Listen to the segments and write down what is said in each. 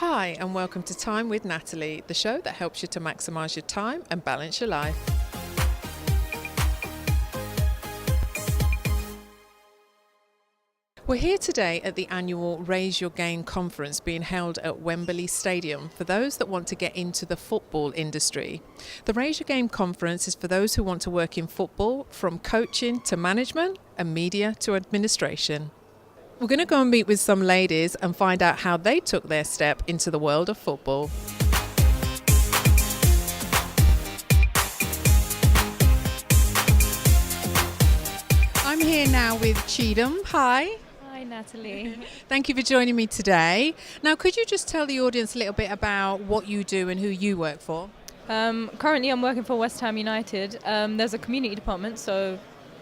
Hi, and welcome to Time with Natalie, the show that helps you to maximise your time and balance your life. We're here today at the annual Raise Your Game conference being held at Wembley Stadium for those that want to get into the football industry. The Raise Your Game conference is for those who want to work in football, from coaching to management and media to administration. We're going to go and meet with some ladies and find out how they took their step into the world of football. I'm here now with Cigdem. Hi. Hi, Natalie. Thank you for joining me today. Now, could you just tell the audience a little bit about what you do and who you work for? Currently, I'm working for West Ham United. There's a community department, so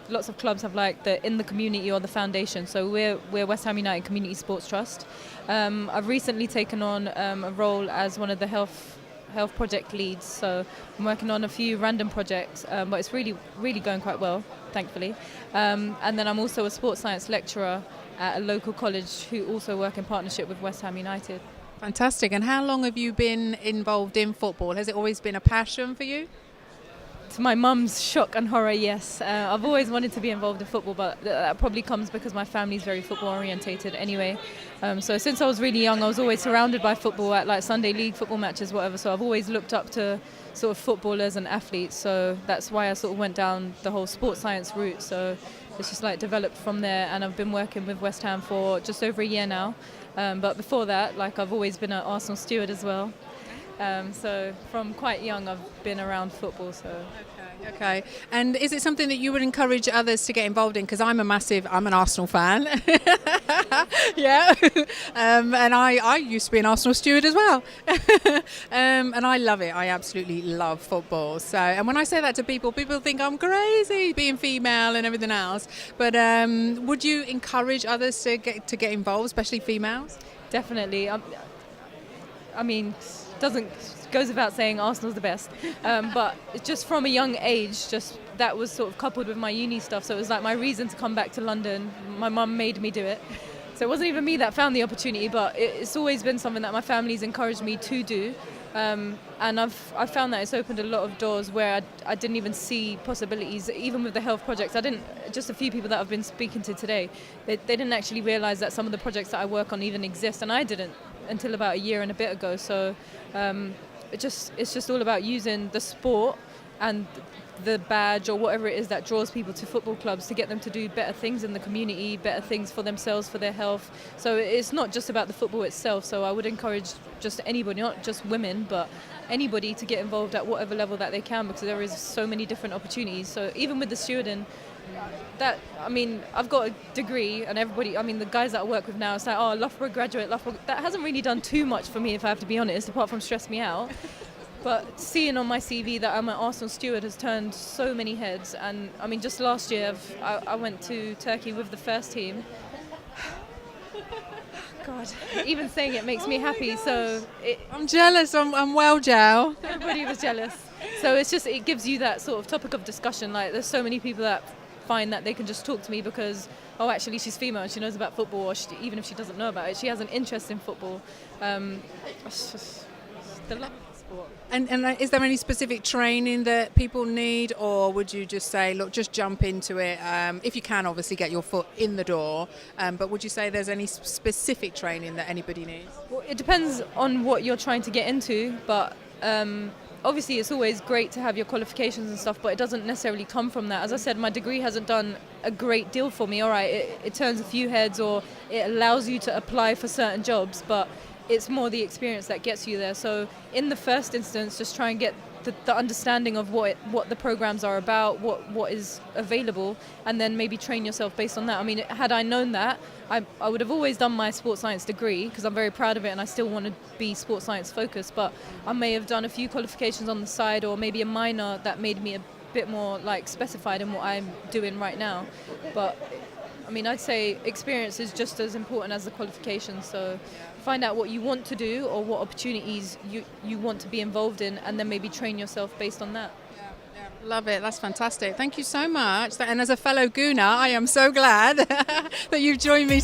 lots of clubs have like the in the community or the foundation. So we're West Ham United Community Sports Trust. I've recently taken on a role as one of the health project leads. So I'm working on a few random projects, but it's really going quite well, thankfully. And then I'm also a sports science lecturer at a local college who also work in partnership with West Ham United. Fantastic. And how long have you been involved in football? Has it always been a passion for you? To my mum's shock and horror, yes. I've always wanted to be involved in football, but that probably comes because my family's very football orientated anyway. So since I was really young, I was always surrounded by football at like Sunday league football matches, whatever. So I've always looked up to sort of footballers and athletes. So that's why I sort of went down the whole sports science route. So it's just like developed from there. And I've been working with West Ham for just over a year now. But before that, like I've always been an Arsenal steward as well. So from quite young, I've been around football. So. Okay. And is it something that you would encourage others to get involved in? Because I'm an Arsenal fan. Yeah. And I used to be an Arsenal steward as well. And I love it. I absolutely love football. So, and when I say that to people think I'm crazy being female and everything else. But would you encourage others to get involved, especially females? Definitely. I mean, goes without saying Arsenal's the best, but just from a young age, just that was sort of coupled with my uni stuff, so it was like my reason to come back to London. My mum made me do it, so it wasn't even me that found the opportunity, but it's always been something that my family's encouraged me to do, and I've found that it's opened a lot of doors where I didn't even see possibilities, even with the health projects. Just a few people that I've been speaking to today, they didn't actually realise that some of the projects that I work on even exist, and I didn't until about a year and a bit ago. So it's just all about using the sport and the badge or whatever it is that draws people to football clubs to get them to do better things in the community, better things for themselves, for their health. So it's not just about the football itself. So I would encourage just anybody, not just women, but anybody to get involved at whatever level that they can, because there is so many different opportunities. So even with the stewarding, I've got a degree, and everybody, the guys that I work with now, it's like, oh, Loughborough graduate, that hasn't really done too much for me, if I have to be honest, apart from stress me out. But seeing on my CV that I'm an Arsenal steward has turned so many heads. And just last year, I went to Turkey with the first team. God, even saying it makes me happy. So I'm jealous. I'm well, Jow. Everybody was jealous. So it gives you that sort of topic of discussion. Like, there's so many people that find that they can just talk to me because, oh, actually she's female and she knows about football, or even if she doesn't know about it, she has an interest in football. It's just the love of the sport. And is there any specific training that people need, or would you just say, look, just jump into it? If you can, obviously, get your foot in the door. But would you say there's any specific training that anybody needs? Well, it depends on what you're trying to get into, but obviously it's always great to have your qualifications and stuff, but it doesn't necessarily come from that. As I said, my degree hasn't done a great deal for me. All right, it turns a few heads, or it allows you to apply for certain jobs, but it's more the experience that gets you there. So in the first instance, just try and get the understanding of what the programs are about, what is available, and then maybe train yourself based on that. Had I known that, I would have always done my sports science degree, because I'm very proud of it and I still want to be sports science focused, but I may have done a few qualifications on the side, or maybe a minor that made me a bit more like specified in what I'm doing right now. But I'd say experience is just as important as the qualifications. So find out what you want to do or what opportunities you want to be involved in, and then maybe train yourself based on that. Yeah, love it. That's fantastic. Thank you so much. And as a fellow Gooner, I am so glad that you've joined me